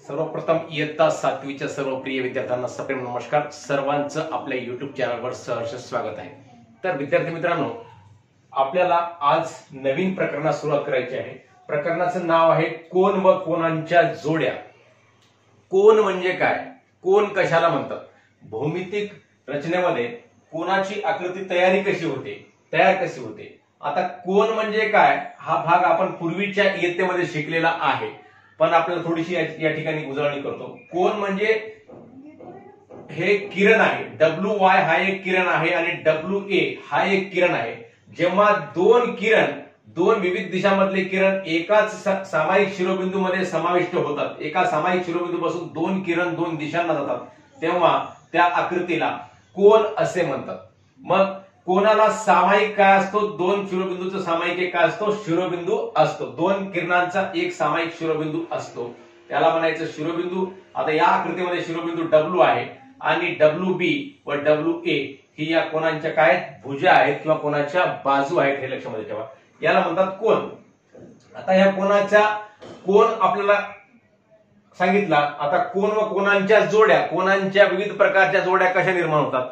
सर्वप्रथम इयत्ता 7वीच्या सर्व प्रिय विद्यार्थ्यांना सप्रेम नमस्कार. सर्वांचं आपल्या YouTube चॅनलवर सहर्ष स्वागत आहे. तर विद्यार्थी मित्रांनो, आपल्याला आज नवीन प्रकरणास सुरुवात करायची आहे. प्रकरणाचं नाव आहे कोन व कोनांच्या जोड्या. कोन म्हणजे काय, कोन कशाला म्हणतात, भौमितिक रचनेमध्ये कोनाची आकृती तयार कशी होते. आता कोन म्हणजे काय हा भाग आपण पूर्वीच्या इयत्तेमध्ये शिकलेला आहे, पण आपल्याला थोडीशी या ठिकाणी उजळणी करतो. कोन म्हणजे हे किरण आहे. WY हा एक किरण आहे आणि WA हा एक किरण आहे. जेव्हा दोन विविध दिशांमधले किरण एकाच सामायिक शिरोबिंदूमध्ये समाविष्ट होतात, एका सामायिक शिरोबिंदूपासून दोन किरण दोन दिशांना जातात, तेव्हा त्या आकृतीला कोन असे म्हणतात. मग कोनाला सामायिक काय असतो, दोन शिरोबिंदूचा सामायिक एक काय असतो, शिरोबिंदू असतो. दोन किरणांचा एक सामायिक शिरोबिंदू असतो, त्याला म्हणायचं शिरोबिंदू. आता या आकृतीमध्ये शिरोबिंदू W आहे आणि WB व WA ही या कोनांच्या काय भुजा आहेत किंवा कोनाच्या बाजू आहेत, हे लक्षामध्ये ठेवा. याला म्हणतात कोन. आता या कोन आपल्याला सांगितला. आता कोन व कोनांच्या जोड्या, कोनांच्या विविध प्रकारच्या जोड्या कशा निर्माण होतात,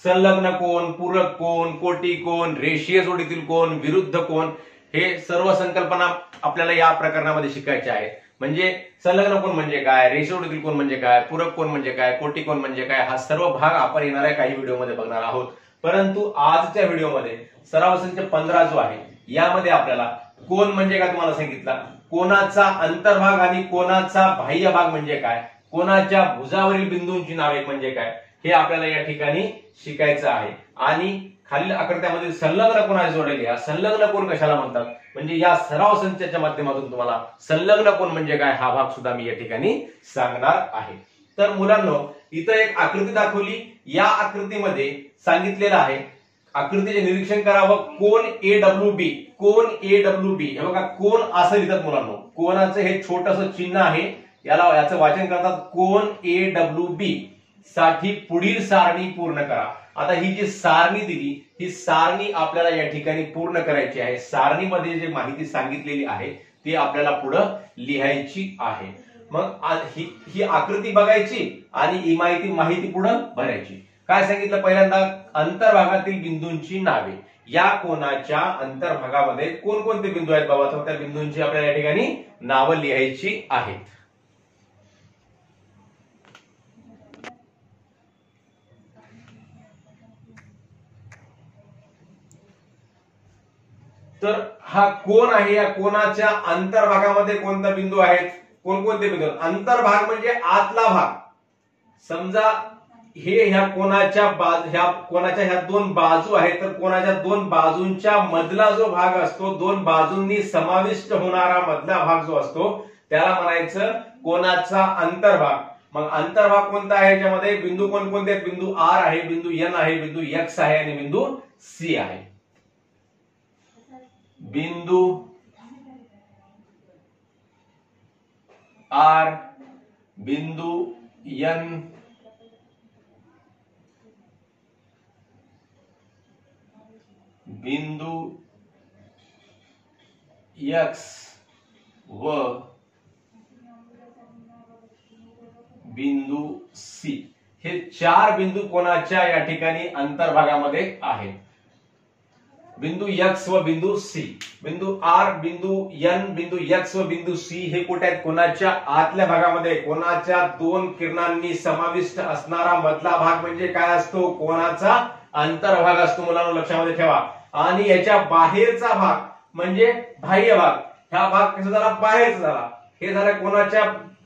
संलग्न कोन, पूरक कोन, कोटी कोन, रेषीय जोडीतील कोन, विरुद्ध कोन, हे सर्व संकल्पना आपल्याला या प्रकरणामध्ये शिकायच्या आहेत. म्हणजे संलग्न कोन म्हणजे काय, रेषीय जोडीतील कोन म्हणजे काय, पूरक कोन म्हणजे काय, कोटी कोन म्हणजे काय, हा सर्व भाग आपण येणाऱ्या काही व्हिडिओमध्ये बघणार आहोत. परंतु आजच्या व्हिडिओमध्ये सराव संच 15 जो आहे, यामध्ये आपल्याला कोन म्हणजे काय तुम्हाला सांगितला, कोनाचा अंतर्भाग आणि कोनाचा बाह्य भाग म्हणजे काय, कोनाच्या भुजावरील बिंदूंची नावे म्हणजे काय, हे आपल्याला या ठिकाणी शिकायचं आहे. आणि खालील आकृत्यामध्ये संलग्न कोनाच्या जोड्या लिहा. संलग्न कोन कशाला म्हणतात, म्हणजे या सराव संचाच्या माध्यमातून तुम्हाला संलग्न कोन म्हणजे काय हा भाग सुद्धा मी या ठिकाणी सांगणार आहे. तर मुलांनो, इथं एक आकृती दाखवली. या आकृतीमध्ये सांगितलेलं आहे, आकृतीचे निरीक्षण करावं. कोन AWB, कोन AWB, हे बघा कोन असं लिहितात मुलांनो. कोनाचं हे छोटंसं चिन्ह आहे, याचं वाचन करतात कोन AWB. साठी पुढील सारणी पूर्ण करा. आता ही जी सारणी दिली, ही सारणी आपल्याला या ठिकाणी पूर्ण करायची आहे. सारणीमध्ये जी माहिती सांगितलेली आहे ती आपल्याला पुढे लिहायची आहे. मग ही आकृती बघायची आणि ही माहिती पुढे भरायची. काय सांगितलं, पहिल्यांदा अंतर्भागातील बिंदूंची नावे. या कोनाच्या अंतर्भागामध्ये कोणकोणते बिंदू आहेत बाबा, तर त्या बिंदूंची आपल्याला या ठिकाणी नावं लिहायची आहेत. तर हा कोन आहे, या कोनाच्या अंतर्भागामध्ये कोणता बिंदू आहेत, कोणकोणते बिंदू. अंतर्भाग म्हणजे आतला भाग. समजा ह्या कोनाच्या ह्या दोन बाजू आहेत, तर कोनाच्या दोन बाजूंच्या मधला जो भाग असतो, दोन बाजूंनी समाविष्ट होणारा मधला भाग जो असतो, त्याला म्हणायचं कोनाचा अंतर्भाग. मग अंतर्भाग कोणता आहे, याच्यामध्ये बिंदू कोणकोणते आहेत, बिंदू R आहे, बिंदू N आहे, बिंदू X आहे आणि बिंदू C आहे. बिंदू R, बिंदू N, बिंदू X व बिंदू C, हे चार बिंदू कोणाच्या या ठिकाणी अंतर्भागामध्ये आहेत. बिंदू X व बिंदू C, बिंदू R, बिंदू N, बिंदू X व बिंदू C हे कुठे आहेत, कोणाच्या आतल्या भागामध्ये. कोणाच्या दोन किरणांनी समाविष्ट असणारा मधला भाग म्हणजे काय असतो, कोणाचा अंतर्भाग असतो. मुलांनो लक्षामध्ये ठेवा. आणि याच्या बाहेरचा भाग म्हणजे बाह्य भाग. हा भाग कसा झाला, बाहेरचा झाला. हे झालं कोणाच्या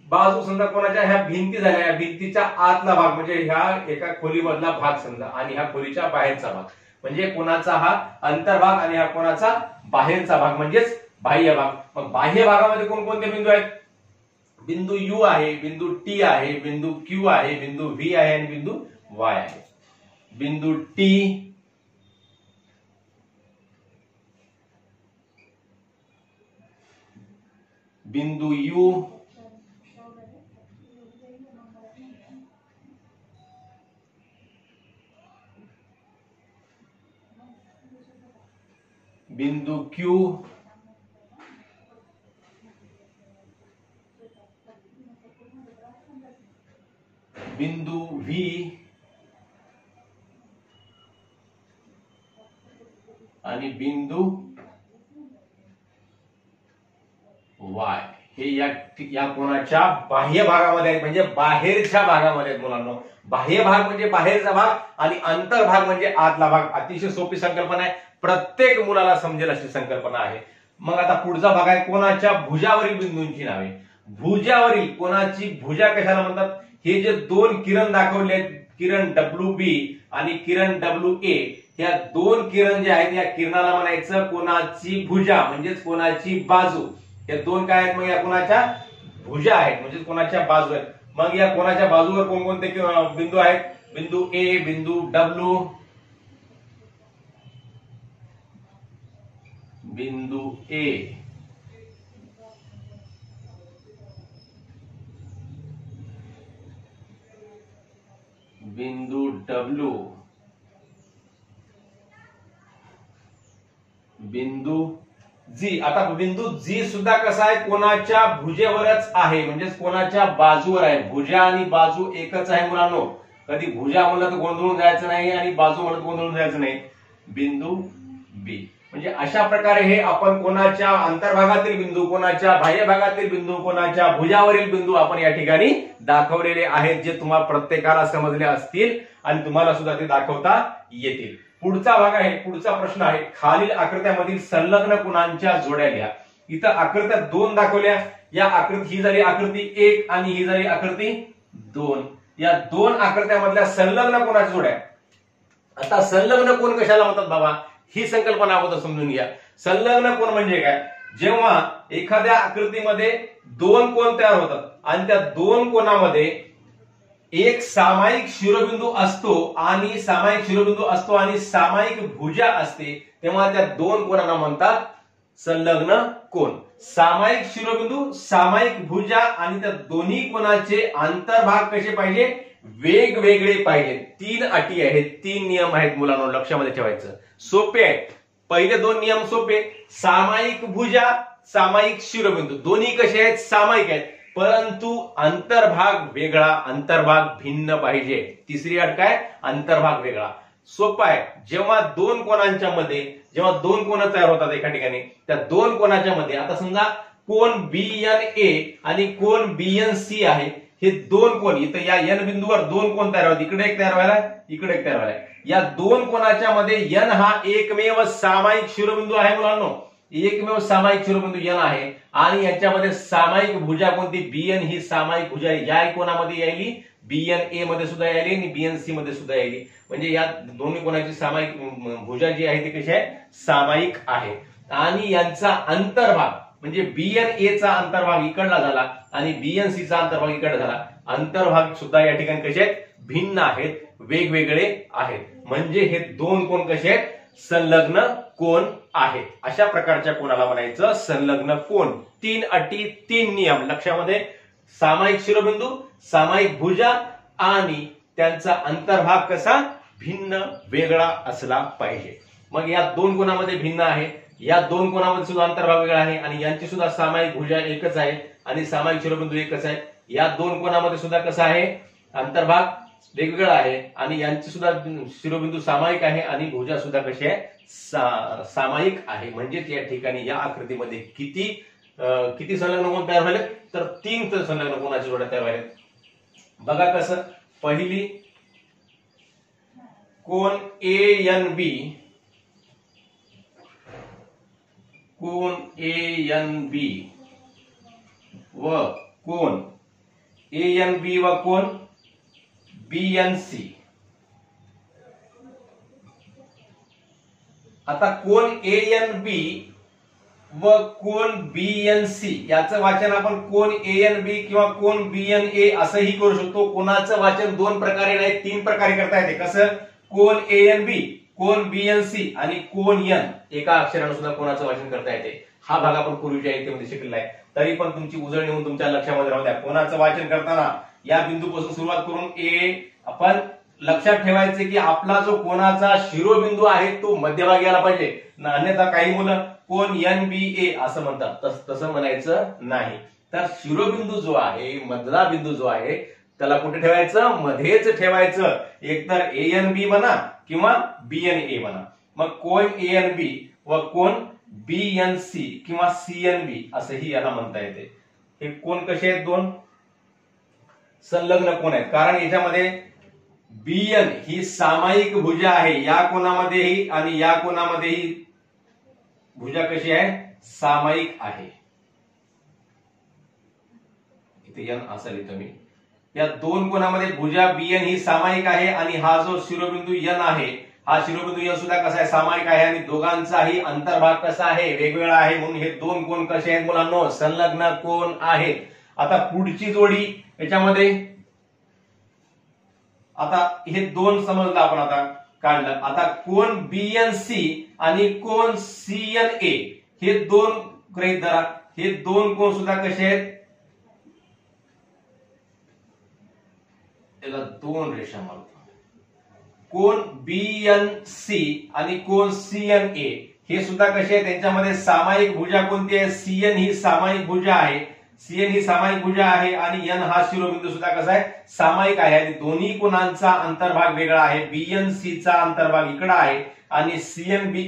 बाजू, समजा कोणाच्या ह्या भिंती झाल्या, या भिंतीच्या आतला भाग म्हणजे ह्या एका खोलीमधला भाग समजा, आणि ह्या खोलीच्या बाहेरचा भाग म्हणजे कोणाचा हा अंतर्भाग आणि हा कोणाचा बाहेरचा भाग म्हणजेच बाह्य भाग. मग बाह्य भागामध्ये कोणकोणते बिंदू आहेत, बिंदू U आहे, बिंदू T आहे, बिंदू Q आहे, बिंदू V आहे आणि बिंदू Y आहे. बिंदू T, बिंदू U, बिंदू Q, बिंदू व्ही आणि बिंदू वाय हे या कोणाच्या बाह्य भागामध्ये आहेत, म्हणजे बाहेरच्या भागामध्ये आहेत मुलांनो. बाह्य भाग म्हणजे बाहेरचा भाग आणि अंतर्भाग म्हणजे आतला भाग. अतिशय सोपी संकल्पना आहे, प्रत्येक मुलाला समजेल अशी संकल्पना आहे. मग आता पुढचा भाग आहे कोणाच्या भुजावरील बिंदूंची नावे. भुजावरील, कोणाची भुजा कशाला म्हणतात? हे जे दोन किरण दाखवले आहेत, किरण WB आणि किरण WA, या दोन किरण जे आहेत या किरणाला म्हणायचं कोणाची भुजा, म्हणजेच कोणाची बाजू. हे दोन काय आहेत? मग या कोणाच्या भुजा आहेत, म्हणजे कोणाच्या बाजू आहेत. मग या कोणाच्या बाजूवर कोणकोणते बिंदू आहेत? बिंदू ए, बिंदू W, बिंदू ए, बिंदू W, बिंदू जी. आता बिंदू जी सुद्धा कसा आहे? कोणाच्या भुजेवरच आहे, म्हणजेच कोणाच्या बाजूवर आहे. भुजा आणि बाजू एकच आहे मुलांनो. कधी भुजा म्हणलं तर गोंधळून जायचं नाही आणि बाजू म्हणलं तर गोंधळून जायचं नाही. बिंदू बी. म्हणजे अशा प्रकारे हे आपण कोणाच्या अंतर्भागातील बिंदू, कोणाच्या बाह्य भागातील बिंदू, कोणाच्या भुजावरील बिंदू आपण या ठिकाणी दाखवलेले आहेत, जे तुम्हाला प्रत्येकाला समजले असतील आणि तुम्हाला सुद्धा ते दाखवता येतील. पुढचा भाग आहे, पुढचा प्रश्न आहे, खालील आकृत्यामधील संलग्न कोणांच्या जोड्या लिहा. इथं आकृत्या दोन दाखवल्या. या आकृती, ही झाली आकृती 1 आणि ही झाली आकृती 2. या दोन आकृत्यामधल्या संलग्न कोणाच्या जोड्या. आता संलग्न कोण कशाला म्हणतात बाबा, ही संकल्पना अगोदर समजून घ्या. संलग्न कोण म्हणजे काय? जेव्हा एखाद्या आकृतीमध्ये दोन कोण तयार होतात आणि त्या दोन कोणामध्ये एक सामायिक शिरोबिंदू असतो आणि सामायिक भुजा असते, तेव्हा त्या दोन कोणांना म्हणतात संलग्न कोण. सामायिक शिरोबिंदू, सामायिक भुजा आणि त्या दोन्ही कोणाचे अंतर्भाग कसे पाहिजे? वेगवेगळे पाहिजे. 3 अटी आहेत, 3 नियम आहेत मुलांनो, लक्षामध्ये ठेवायचं. सोपे आहेत. पहिले 2 नियम सोपे. सामायिक भुजा, सामायिक शिरोबिंदू दोन्ही कसे आहेत? सामायिक आहेत, परंतु अंतर्भाग वेगळा, अंतर्भाग भिन्न पाहिजे. तिसरी अट काय? अंतर्भाग वेगळा. सोपा आहे. जेव्हा दोन कोणांच्या मध्ये, जेव्हा दोन कोण तयार होतात एका ठिकाणी, त्या दोन कोणाच्या मध्ये, आता समजा कोण BNA आणि कोण BNC आहे, हे दोन कोण, इथं या N बिंदूवर दोन कोण तयार होतात. इकडे एक तयार व्हायला, इकडे एक तयार व्हायला. या दोन कोणाच्या मध्ये N हा एकमेव सामायिक शिरोबिंदू आहे मुलांनो. एकमेव सामायिक शिरोबिंदू N आहे आणि याच्यामध्ये सामायिक भुजा कोणती? BN ही सामायिक भुजा या कोणामध्ये यायली? BNA मध्ये सुद्धा यायली आणि BNC मध्ये सुद्धा यायली. म्हणजे या दोन्ही कोणाची सामायिक भुजा जी आहे ती कशी आहे? सामायिक आहे. आणि यांचा अंतर्भाग म्हणजे BNA चा अंतर्भाग इकडला झाला आणि BNC चा अंतर्भाग इकडला झाला. अंतर्भाग सुद्धा या ठिकाणी कसे आहेत? भिन्न आहेत, वेगवेगळे आहेत. म्हणजे हे दोन कोण कसे आहेत? संलग्न कोण आहेत. अशा प्रकारच्या कोणाला म्हणायचं संलग्न कोण. 3 अटी, 3 नियम लक्षामध्ये. सामायिक शिरोबिंदू, सामायिक भुजा आणि त्यांचा अंतर्भाग कसा? भिन्न, वेगळा असला पाहिजे. मग या दोन कोणामध्ये भिन्न आहे, या दोन कोणामध्ये सुद्धा अंतर्भाग वेगळा आहे आणि यांची सुद्धा सामायिक भुजा एकच आहे आणि सामायिक शिरोबिंदू एकच आहे. या दोन कोणामध्ये सुद्धा कसा आहे? अंतर्भाग वेगवेगळा आहे आणि यांची सुद्धा शिरोबिंदू सामायिक आहे आणि भुजा सुद्धा कशी आहे? सामायिक आहे. म्हणजे या ठिकाणी या आकृतीमध्ये किती संलग्न कोण तयार झाले? तर 3 संलग्न कोणाच्या जोड्या तयार झाल्या. बघा कसं. पहिली कोण ANB, कोण ANB व कोण ANB व कोण BNC. आता कोण ANB व कोण BNC याचं वाचन आपण कोण ANB किंवा कोण BNA असंही करू शकतो. कोणाचं वाचन 2 प्रकारे नाही 3 प्रकारे करता येते. कसं? कोण ANB, कोण BNC आणि कोण N एका अक्षराने सुद्धा कोणाचं वाचन करता येते. हा भाग आपण पूर्वीच्या इतिहासामध्ये शिकलेला आहे. तरी पण तुमची उजळणी होऊन तुमच्या लक्षामध्ये राहू द्या. कोणाचं वाचन करताना या बिंदूपासून सुरुवात करून A आपण लक्षात ठेवायचे की आपला जो कोणाचा शिरोबिंदू आहे तो मध्यभागी आला पाहिजे. अन्यथा काही मुलं कोण NBA असं म्हणतात, तसं म्हणायचं नाही. तर शिरोबिंदू जो आहे, मधला बिंदू जो आहे, त्याला कुठे ठेवायचं? मध्येच ठेवायचं. एकतर ANB म्हणा किंवा BNA म्हणा. मग कोन ANB व कोन BNC किंवा CNB असंही याला म्हणता येते. हे कोन कसे आहेत? दोन संलग्न कोन आहेत. कारण याच्यामध्ये BN ही सामायिक भुजा आहे. या कोनामध्येही आणि या कोनामध्येही भुजा कशी आहे? सामायिक आहे. इथे N असं लिहितो मी. या दोन कोनामध्ये भुजा BN ही सामायिक आहे आणि हा जो शिरोबिंदू N आहे, हा शिरोबिंदू N सुद्धा कसा आहे? सामायिक आहे. आणि दोघांचाही अंतर्भाग कसा आहे? वेगवेगळा आहे. म्हणून हे दोन कोन कसे आहेत मुलांनो? संलग्न कोन आहेत. आता पुढची जोडी याच्यामध्ये, आता हे दोन समजलं आपण, आता काढलं. आता कोन BNC आणि कोन CNA हे दोन गृहीत धरा. हे दोन कोन सुद्धा कसे आहेत? त्याला दोन रेषा मारतो. कोन BNC आणि कोन CNA हे सुद्धा कसे आहेत? त्यांच्यामध्ये सामायिक भुजा कोणती आहे? CN ही सामायिक भुजा आहे. CN ही सामायिक भुजा आहे आणि N हा शिरोबिंदू सुद्धा कसा आहे? सामायिक आहे. आणि दोन्ही कोनांचा अंतर्भाग वेगळा आहे. BNC चा अंतर्भाग इकडे आहे आणि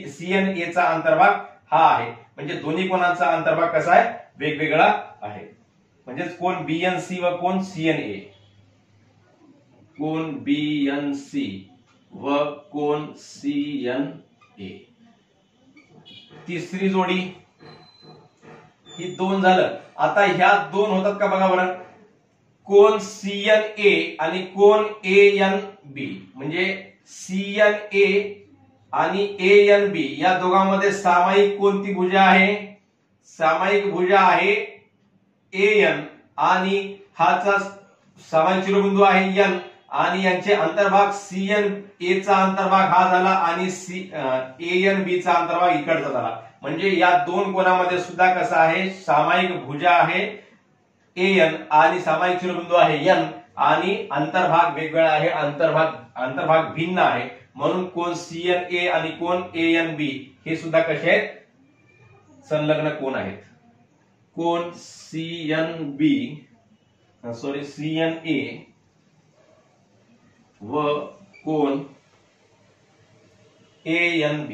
CNA चा अंतर्भाग हा आहे. म्हणजे दोन्ही कोनांचा अंतर्भाग कसा आहे? वेगवेगळा आहे. म्हणजेच कोन BNC व कोन CNA, कोन BNC व कोन CNA. तिसरी जोडी, ही दोन झालं. आता ह्या दोन होतात का बघा बरं. कोन CNA आणि कोन ANB, म्हणजे CNA आणि ANB या दोघांमध्ये सामायिक कोणती भुजा आहे? सामायिक भुजा आहे AN आणि हाचा सामायिक शिरोबिंदू आहे N आणि यांचे अंतर्भाग CNA चा अंतर्भाग हा झाला आणि ANB चा अंतर्भाग इकडचा झाला. म्हणजे या दोन कोनामध्ये सुद्धा कसा आहे? सामायिक भुजा आहे AN आणि सामायिक शिरोबिंदू आहे N आणि अंतर्भाग वेगवेगळा आहे. अंतर्भाग भिन्न आहे. म्हणून कोन CNA आणि कोन ANB हे सुद्धा कसे आहेत? संलग्न कोन आहेत. कोन CNA व कोन ANB.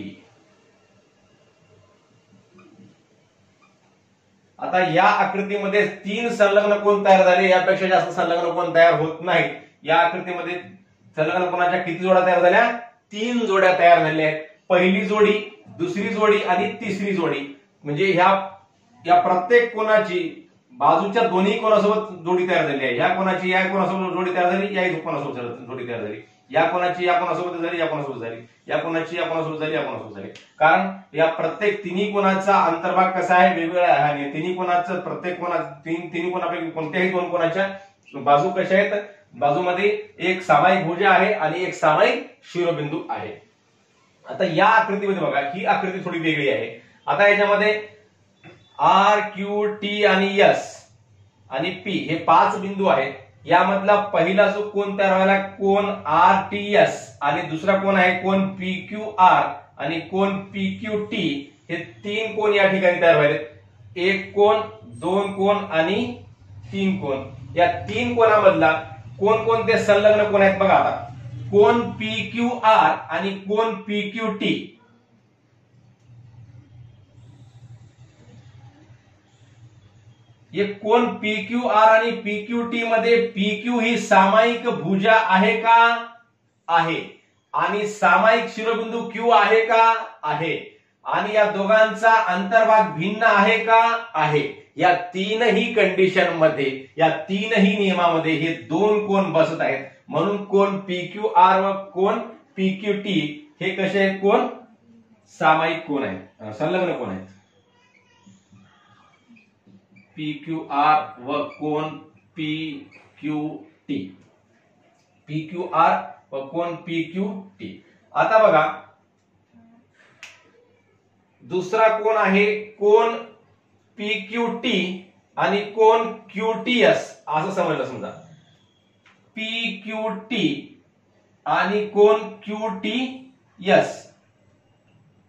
आता या आकृतीमध्ये तीन संलग्न कोन तयार झाले. यापेक्षा जास्त संलग्न कोन तयार होत नाहीत. या आकृतीमध्ये संलग्न कोनाच्या किती जोड्या तयार झाल्या? 3 जोड्या तयार झाल्या आहेत. पहिली जोडी, दुसरी जोडी आणि तिसरी जोडी. म्हणजे या प्रत्येक कोनाची बाजूच्या दोन्ही कोनासोबत जोडी तयार झाली आहे. या कोनाची या कोनासोबत जोडी तयार झाली, या कोनासोबत जोडी तयार झाली. या कोनाची या कोनासोबत झाली, या कोनासोबत झाली. या कोनाची या कोनासोबत झाली, या कोनासोबत झाली. कारण या प्रत्येक तिन्ही कोनाचा अंतर्भाग कसा आहे? वेगवेगळा आहे. आणि तिन्ही कोनाचं प्रत्येक तिन्ही कोनापैकी कोणत्याही दोन कोनाच्या बाजू कशा आहेत? बाजूमध्ये एक सामायिक भुजा आहे आणि एक सामायिक शिरोबिंदू आहे. आता या आकृतीमध्ये बघा, ही आकृती थोडी वेगळी आहे. आता याच्यामध्ये R, Q, T आणि S आणि P हे 5 बिंदू आहेत. यामधला पहिला जो कोन तयार व्हायला कोन RTS आणि दुसरा कोन आहे कोन PQR आणि कोन PQT. हे 3 कोन या ठिकाणी तयार व्हायले. एक कोन, दोन कोन आणि 3 कोन. या 3 कोनामधला कोणकोणते संलग्न कोन आहेत बघा. आता कोन PQR आणि कोन PQT. ये कोन PQR आणि PQT मध्ये PQ ही सामायिक भुजा आहे का? आहे. आणि सामायिक शिरोबिंदू Q आहे का? आहे. आणि या दोघांचा अंतर्भाग भिन्न आहे का? आहे. या तीनही कंडिशन मध्ये, या तीनही नियमामध्ये हे दोन कोन बसत आहेत. म्हणून कोन PQR व कोन PQT हे कसे आहेत? कोन सामायिक कोन आहेत, संलग्न कोन आहेत. PQR व कोन PQT. PQR व कोन PQT. आता बघा, दुसरा कोन आहे कोन PQT आणि कोन QTS. असं समजलं समजा, PQT आणि कोन QTS.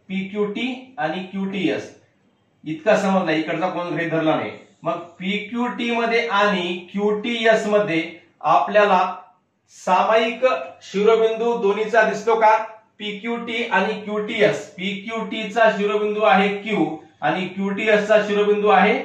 PQT आणि QTS इतका समजला. इकडचा कोन गृहीत धरला नाही. मग PQT मध्ये आणि QTS मध्ये आपल्याला सामायिक शिरोबिंदू दोन्हीचा दिसतो का? पीक्यूटी आणि क्यूटीएस. पीक्यूटीचा शिरोबिंदू आहे क्यू आणि क्यूटीएसचा शिरोबिंदू आहे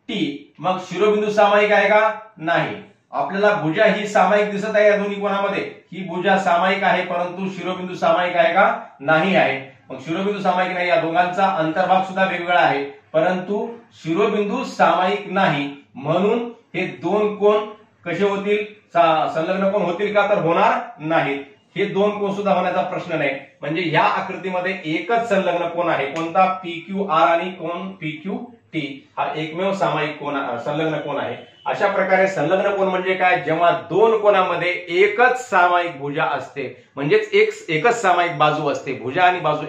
टी. मग शिरोबिंदू सामायिक आहे का? नाही. आपल्याला भुजा ही सामायिक दिसत आहे या दोन्ही कोणामध्ये. ही भुजा सामायिक आहे, परंतु शिरोबिंदू सामायिक आहे का? नाही आहे. मग शिरोबिंदू सामायिक नाही. या दोघांचा अंतर्भाग सुद्धा वेगवेगळा आहे, परंतु शिरोबिंदू सामायिक नाही. म्हणून हे दोन कोण कसे होतील? संलग्न कोण होतील का? तर होणार नाहीत. हे दोन कोण सुद्धा होण्याचा प्रश्न नाही. म्हणजे ह्या आकृतीमध्ये एकच संलग्न कोण आहे. कोणता? PQR आणि कोण PQT. हा एकमेव सामायिक कोण, संलग्न कोण आहे. अशा प्रकारे संलग्न कोण म्हणजे काय? जेव्हा दोन कोणामध्ये एकच सामायिक भुजा असते, म्हणजेच एकच सामायिक बाजू असते. भुजा आणि बाजू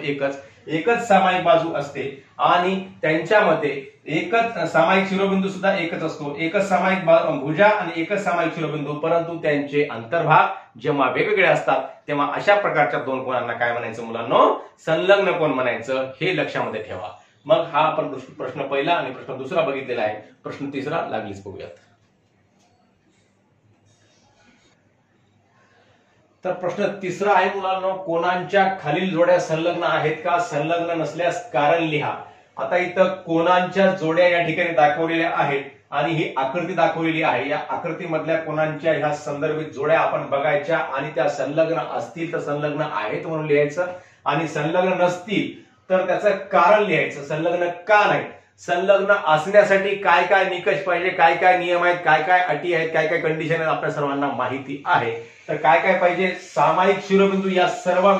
एकच सामायिक बाजू असते आणि त्यांच्यामध्ये एकच सामायिक शिरोबिंदू सुद्धा एकच असतो. एकच सामायिक भुजा आणि एकच सामायिक शिरोबिंदू, परंतु त्यांचे अंतर्भाग जेव्हा वेगवेगळे असतात तेव्हा अशा प्रकारच्या दोन कोणांना काय म्हणायचं मुलांनो? संलग्न कोण म्हणायचं. हे लक्षामध्ये ठेवा. मग हा आपण प्रश्न पहिला आणि प्रश्न दुसरा बघितलेला आहे. प्रश्न तिसरा लागलीच बघूयात. तर प्रश्न तिसरा आहे मुलांनो, कोणांच्या खालील जोड्या संलग्न आहेत का? संलग्न नसल्यास कारण लिहा. आता इथं कोणांच्या जोड्या या ठिकाणी दाखवलेल्या आहेत आणि ही आकृती दाखवलेली आहे. या आकृतीमधल्या कोणांच्या ह्या संदर्भित जोड्या आपण बघायच्या आणि त्या संलग्न असतील तर संलग्न आहेत म्हणून लिहायचं आणि संलग्न नसतील तर त्याचं कारण लिहायचं. संलग्न का नाही? संलग्न असण्यासाठी काय काय निकष पाहिजे, काय काय नियम आहेत, काय काय अटी आहेत, काय काय कंडिशन आहेत, आपल्या सर्वांना माहिती आहे. तर काय काय पाहिजे? सामायिक शिरोबिंदू. या सर्व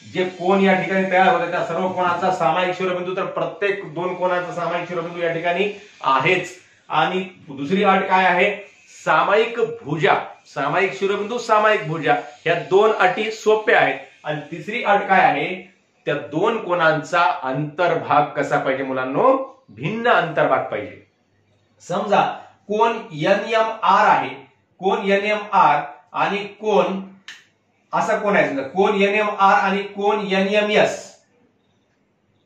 जे कोण या ठिकाणी तयार होते त्या सर्व कोणाचा सामायिक शिरोबिंदू, तर प्रत्येक दोन कोणाचा सामायिक शिरोबिंदू या ठिकाणी आहेच. आणि दुसरी अट काय आहे? सामायिक भुजा. सामायिक शिरोबिंदू, सामायिक भुजा, या दोन अटी सोप्या आहेत. आणि तिसरी अट काय आहे? त्या दोन कोणांचा अंतर्भाग कसा पाहिजे मुलांनो? भिन्न अंतर्भाग पाहिजे. समजा कोण NMR आहे, कोण NMR आणि कोण असा कोण आहे. समजा कोण NMR आणि कोण NMS.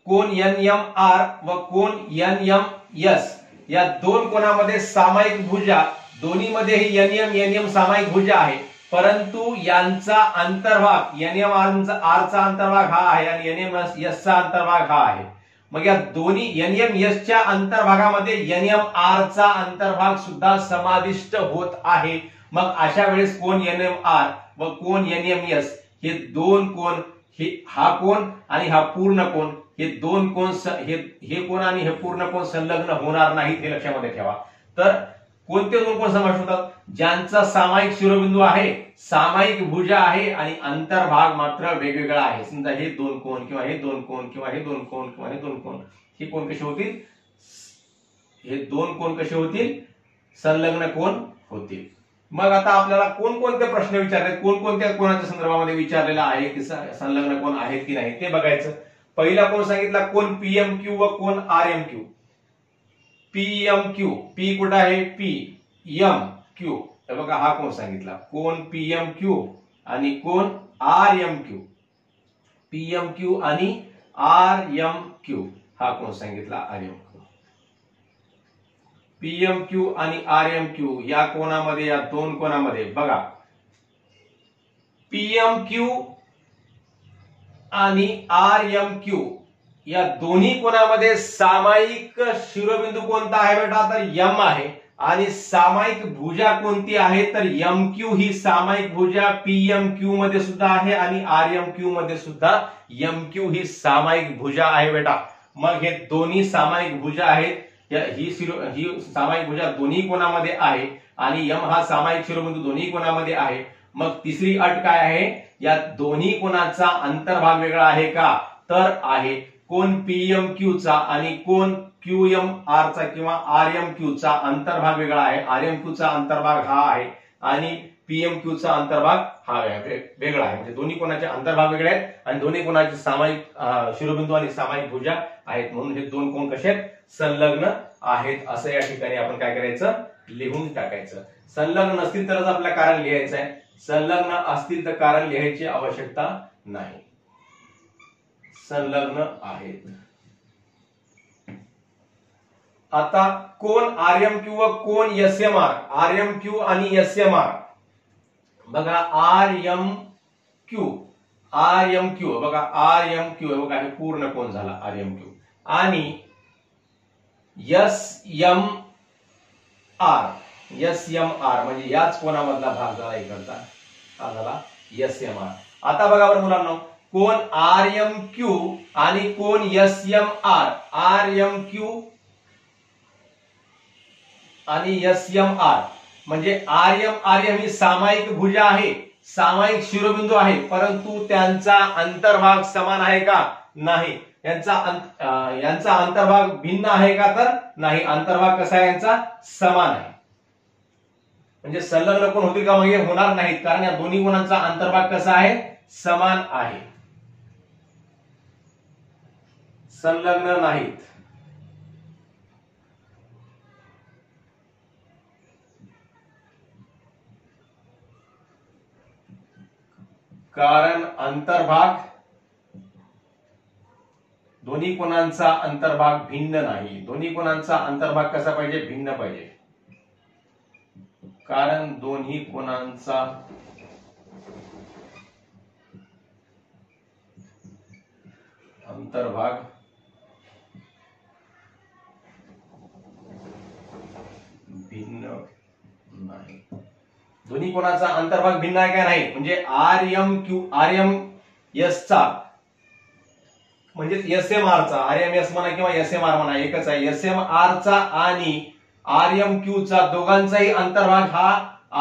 कोण NMR व कोण NMS या दोन कोणामध्ये सामायिक भुजा, दोन्हीमध्येही NM सामायिक भुजा आहे, परंतु यांचा अंतर्भाग NMR चा अंतर्भाग हा आहे आणि NMS चा अंतर्भाग हा आहे. मग या दोन्ही NMS च्या अंतर्भागामध्ये NMR चा अंतर्भाग सुद्धा समाविष्ट होत आहे. मग अशा वेळेस कोण NMR व कोण NMS हे दोन कोण, हा कोण आणि हा पूर्ण कोण, हे दोन कोण, हे कोण आणि हे पूर्ण कोण संलग्न होणार नाहीत. हे लक्षामध्ये ठेवा. तर कोणते दोन कोण समाविष्ट होतात? ज्यांचा सामायिक शिरोबिंदू आहे, सामायिक भुजा आहे आणि अंतर्भाग मात्र वेगवेगळा आहे. समजा हे दोन कोण किंवा हे दोन कोण किंवा हे दोन कोण किंवा हे दोन कोण, हे कोण कसे होतील? हे दोन कोण कसे होतील? संलग्न कोण होतील. मग आता आपल्याला कोणकोणते प्रश्न विचारले, कोणकोणत्या कोणाच्या संदर्भामध्ये विचारलेला आहे की संलग्न कोण आहेत की नाही ते बघायचं. पहिला कोण सांगितला? कोण PMQ व कोण RMQ. PMQ, P कुठं आहे? PMQ. तर बघा हा कोण सांगितला? कोण PMQ आणि कोण RMQ. PMQ आणि RMQ हा कोण सांगितला? RMQ. PMQ आणि RMQ या कोणामध्ये, या दोन कोणामध्ये बघा, PMQ आणि RMQ या दोन्ही कोणामध्ये सामायिक शिरोबिंदू कोणता आहे बेटा? तर M आहे. आणि सामायिक भुजा कोणती आहे? तर MQ ही सामायिक भुजा PMQ मध्ये सुद्धा आहे आणि RMQ मध्ये सुद्धा MQ ही सामायिक भुजा आहे बेटा. मग हे दोन्ही सामायिक भुजा आहेत. ही सामायिक भुजा दोन्ही कोणामध्ये आहे आणि M हा सामायिक शिरोबिंदू दोन्ही कोणामध्ये आहे. मग तिसरी अट काय आहे? या दोन्ही कोणाचा अंतर्भाग वेगळा आहे का? तर आहे. कोण PMQ चा आणि कोण QMR चा किंवा RMQ चा अंतर्भाग वेगळा आहे. RMQ चा अंतर्भाग हा आहे आणि PMQ चा अंतर्भाग हा वेगळा आहे. म्हणजे दोन्ही कोणाचे अंतर्भाग वेगळे आहेत आणि दोन्ही कोणाचे सामायिक शिरोबिंदू आणि सामायिक भुजा आहेत. म्हणून हे दोन कोण कसे आहेत? संलग्न आहेत. असं या ठिकाणी आपण काय करायचं? लिहून टाकायचं. संलग्न नसतील तरच आपल्याला कारण लिहायचं आहे. संलग्न असतील तर कारण लिहायची आवश्यकता नाही. संलग्न आहेत. आता कोण RMQ व कोण SMR. RMQ आणि SMR बघा R M Q, R M Q बघा, आर एम क्यू बघा, हे पूर्ण कोन झाला आर एम क्यू. आणि S M R, S M R म्हणजे याच कोणामधला भाग झाला इकडचा, हा झाला एस एम आर. आता बघा बरं मुलांना, कोन आर एम क्यू आणि कोन S M R, R M Q आणि एस एम आर म्हणजे आर एम ही सामायिक भुजा आहे, सामायिक शिरोबिंदू आहे, परंतु त्यांचा अंतर्भाग समान आहे का? नाही. यांचा अंतर्भाग भिन्न आहे का? तर नाही. अंतर्भाग कसा आहे यांचा? समान आहे. म्हणजे संलग्न कोण होतील का? म्हणजे होणार नाहीत, कारण या दोन्ही कोणांचा अंतर्भाग कसा आहे? समान आहे, संलग्न नाहीत. कारण अंतर्भाग, दोन्ही कोणांचा अंतर्भाग भिन्न नाही. दोन्ही कोणांचा अंतर्भाग कसा पाहिजे? भिन्न पाहिजे. कारण दोन्ही कोणांचा अंतर्भाग भिन्न नाही. दोन्ही कोणाचा अंतर्भाग भिन्न आहे का? नाही. म्हणजे R M Q, R M S चा म्हणजे एस एम आर चा, आर एम एस म्हणा किंवा एस एम आर म्हणा एकच आहे. एस एम आर चा आणि आर एम क्यू चा दोघांचाही अंतर्भाग हा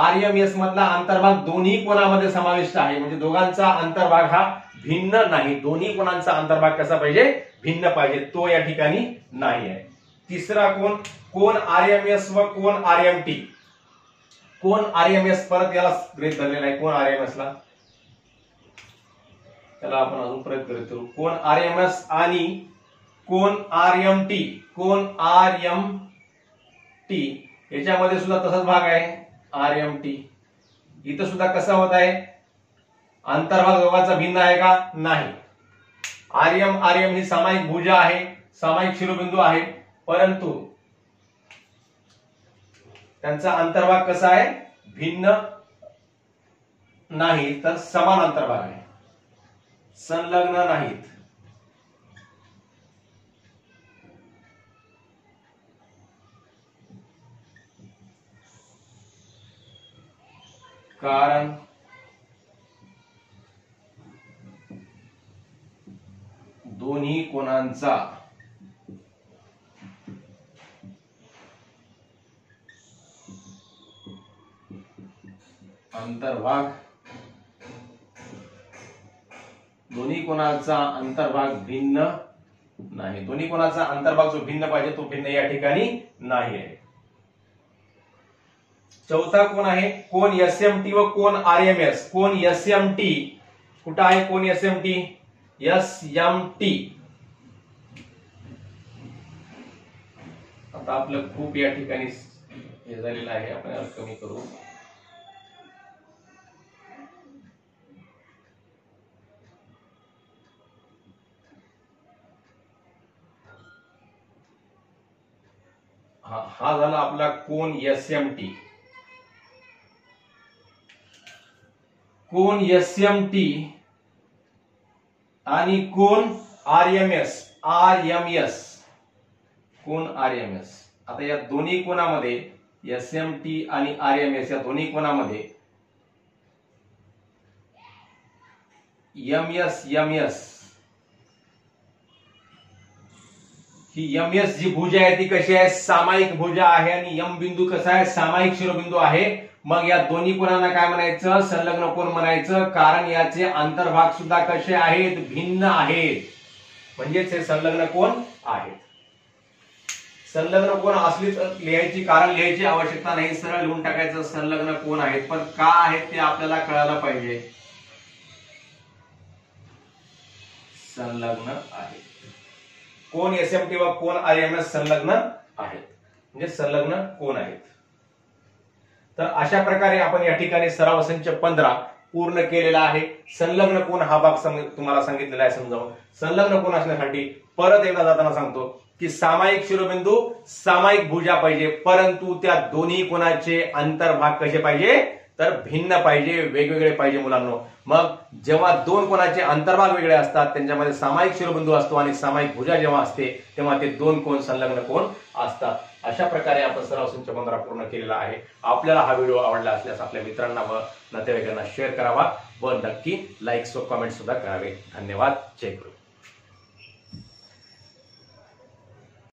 आर एम एस मधला अंतर्भाग दोन्ही कोणामध्ये समाविष्ट आहे. म्हणजे दोघांचा अंतर्भाग हा भिन्न नाही. दोन्ही कोणांचा अंतर्भाग कसा पाहिजे? भिन्न पाहिजे. तो या ठिकाणी नाही आहे. तिसरा कोण? कोण आर एम एस व कोण आर एम टी. कोण आर एम एस परत याला गृहीत धरलेला आहे. कोण आर एम एस ला त्याला आपण अजून परत करू. कोण आर एम एस आणि कोण आर एम टी. कोण आर एम टी याच्यामध्ये सुद्धा तसाच भाग आहे आर एम टी. इथं सुद्धा कसा होत आहे? अंतर्भाग दोघांचा भिन्न आहे का? नाही. आर एम ही सामायिक भुजा आहे, सामायिक शिरोबिंदू आहे, परंतु त्यांचा अंतर्भाग कसा आहे? भिन्न नाही, तर समान अंतर्भाग आहे, संलग्न नाहीत. कारण दोन्ही कोणांचा अंतर्भाग, दोन्ही कोणाचा अंतर्भाग भिन्न नाही. दोन्ही कोणाचा अंतर्भाग जो भिन्न पाहिजे तो भिन्न या ठिकाणी नाही आहे. चौथा कोण आहे? कोण एस एम टी व कोण आर एम एस. कोण एस एम टी कुठं आहे? कोण S M T? S M T. आता आपलं खूप या ठिकाणी हे झालेलं आहे, आपण याला कमी करू. हा झाला आपला कोण एस एम टी. कोण एस एम टी आणि कोण R M S. R M S, कोण आर एम एस. आता या दोन्ही कोणामध्ये एस एम टी आणि आर एम एस या दोन्ही कोणामध्ये एम एस ही एम एस जी भुजा आहे ती कशी आहे? सामायिक भुजा आहे. आणि एम बिंदू कसा आहे? सामायिक शिरोबिंदू आहे. मग या दोन्ही कोणांना काय म्हणायचं? संलग्न कोण म्हणायचं. कारण याचे अंतर्भाग सुद्धा कसे आहेत? भिन्न आहेत. म्हणजेच हे संलग्न कोण आहेत. संलग्न कोण असली तर लिहायची, कारण लिहायची आवश्यकता नाही, सरळ लिहून टाकायचं संलग्न कोण आहेत. पण का आहेत ते आपल्याला कळायला पाहिजे. संलग्न आहेत. कोण एस एम टी व कोण आर एम एस संलग्न आहेत, म्हणजे संलग्न कोण आहेत. तर अशा प्रकारे आपण या ठिकाणी सराव संच 15 पूर्ण केलेला आहे. संलग्न कोण हा भाग तुम्हाला सांगितलेला आहे समजावून. संलग्न कोण असण्यासाठी परत एकदा जाताना सांगतो की सामायिक शिरोबिंदू, सामायिक भुजा पाहिजे, परंतु त्या दोन्ही कोणाचे अंतर्भाग कसे पाहिजे? तर भिन्न पाहिजे, वेगवेगळे पाहिजे मुलांनो. मग जेव्हा दोन कोणाचे अंतर्भाग वेगळे असतात, त्यांच्यामध्ये सामायिक शिरोबिंदू असतो आणि सामायिक भुजा जेव्हा असते तेव्हा ते दोन कोण संलग्न कोण असतात. अशा प्रकारे आपण सराव संच 15 पूर्ण केलेला आहे. आपल्याला हा व्हिडिओ आवडला असल्यास आपल्या मित्रांना व नातेवाईकांना शेअर करावा व नक्की लाईक्स व कमेंट सुद्धा करावे. धन्यवाद. जय गुरु.